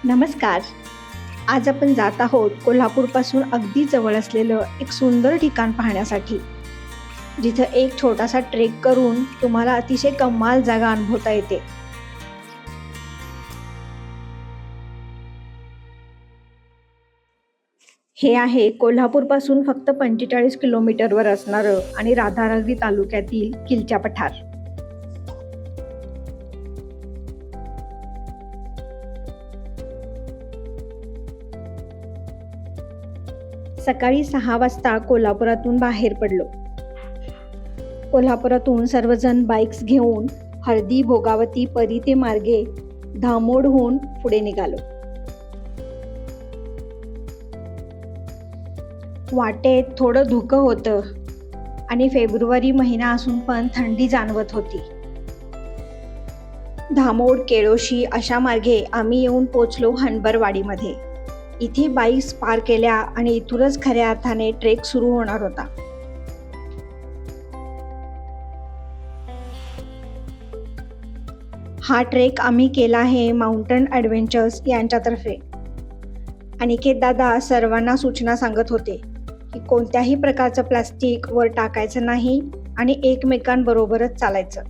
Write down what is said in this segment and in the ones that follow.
नमस्कार. आज आपण जात आहोत कोल्हापूरपासून अगदी जवळ असलेलं एक सुंदर ठिकाण पाहण्यासाठी, जिथं एक छोटासा ट्रेक करून तुम्हाला अतिशय कमाल जागा अनुभवता येते. हे आहे कोल्हापूरपासून फक्त 45 किलोमीटरवर असणारं आणि राधानगरी तालुक्यातील किलच्या पठार. सकाळी 6 वाजता कोल्हापुरातून बाहेर पडलो. कोल्हापुरातून सर्वजण बाईक्स घेऊन हळदी, भोगावती, परी मार्गे धामोडहून पुढे निघालो. वाटेत थोडं धुकं होतं आणि फेब्रुवारी महिना असून पण थंडी जाणवत होती. धामोड, केळोशी अशा मार्गे आम्ही येऊन पोचलो हनबरवाडीमध्ये. इथे बाईक्स पार्क केल्या आणि इथूनच खऱ्या अर्थाने ट्रेक सुरू होणार होता. हा ट्रेक आम्ही केला आहे माउंटन ॲडव्हेंचर्स यांच्यातर्फे. अनिकेत दादा सर्वांना सूचना सांगत होते की कोणत्याही प्रकारचं प्लास्टिक वर टाकायचं नाही आणि एकमेकांबरोबरच चालायचं.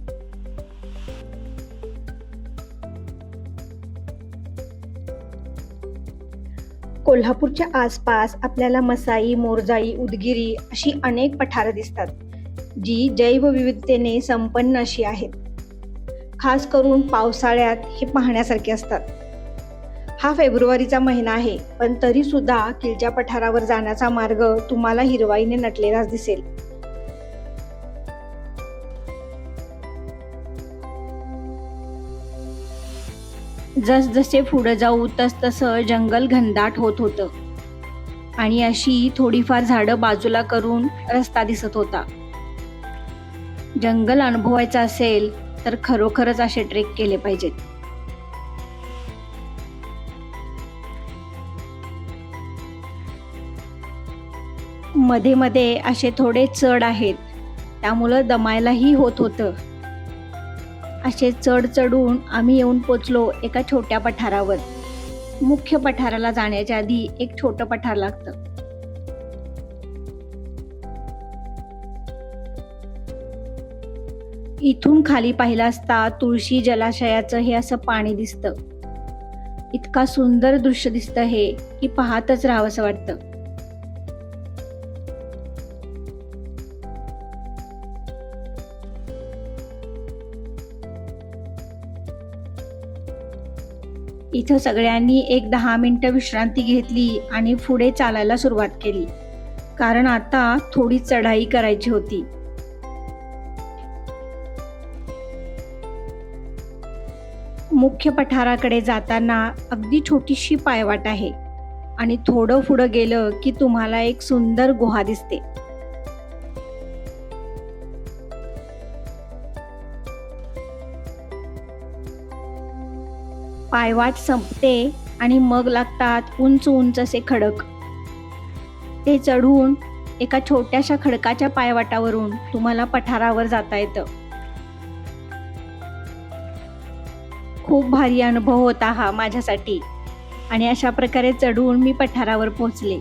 कोल्हापूरच्या आसपास आपल्याला मसाई, मोरजाई, उदगिरी अशी अनेक पठारं दिसतात, जी जैवविविधतेने संपन्न अशी आहेत. खास करून पावसाळ्यात हे पाहण्यासारखे असतात. हा फेब्रुवारीचा महिना आहे, पण तरी सुद्धा किलच्या पठारावर जाण्याचा मार्ग तुम्हाला हिरवाईने नटलेलाच दिसेल. जसजसे पुढे जाऊ तसतसं जंगल घनदाट होत होतं आणि अशी थोडीफार झाडं बाजूला करून रस्ता दिसत होता. जंगल अनुभवायचं असेल तर खरोखरच असे ट्रेक केले पाहिजेत. मध्ये मध्ये असे थोडे चढ आहेत, त्यामुळं दमायलाही होत होतं. असे चढ चढून आम्ही येऊन पोचलो एका छोट्या पठारावर. मुख्य पठाराला जाण्याच्या आधी एक छोटं पठार लागतं. इथून खाली पाहिलं असता तुळशी जलाशयाचं हे असं पाणी दिसतं. इतका सुंदर दृश्य दिसतं हे की पाहतच राहावंसं वाटतं. इथं सगळ्यांनी एक 10 मिनिटं विश्रांती घेतली आणि पुढे चालायला सुरुवात केली, कारण आता थोडी चढाई करायची होती. मुख्य पठाराकडे जाताना अगदी छोटीशी पायवाट आहे आणि थोडं पुढं गेलं की तुम्हाला एक सुंदर गुहा दिसते. पायवाट संपते आणि मग लागतात उंच उंच असे खडक. ते चढून एका छोट्याशा खडकाच्या पायवाटावरून तुम्हाला पठारावर जाता येतं. खूप भारी अनुभव होता हा माझ्यासाठी आणि अशा प्रकारे चढून मी पठारावर पोहोचले.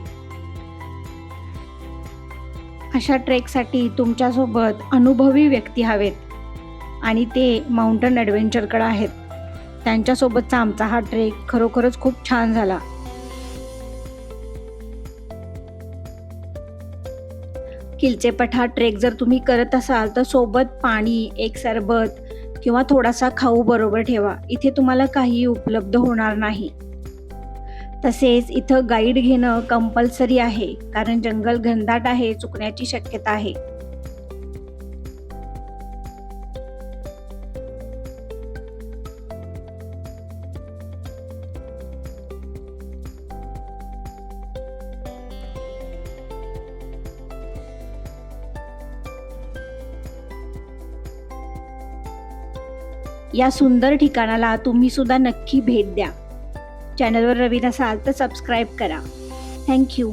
अशा ट्रेकसाठी तुमच्यासोबत अनुभवी व्यक्ती हवेत आणि ते माउंटन ॲडव्हेंचरकडे आहेत. त्यांच्यासोबतचा आमचा हा ट्रेक खरोखरच खूप छान झाला. किलचे पठार ट्रेक जर तुम्ही करत असाल तर सोबत पाणी, एक सरबत किंवा थोडासा खाऊ बरोबर ठेवा. इथे तुम्हाला काही उपलब्ध होणार नाही. तसेच इथं गाईड घेणं कंपल्सरी आहे, कारण जंगल घनदाट आहे, चुकण्याची शक्यता आहे. या सुंदर ठिकाणाला तुम्ही सुद्धा नक्की भेट द्या. चॅनलवर नवीन असाल तर सबस्क्राईब करा. थँक्यू.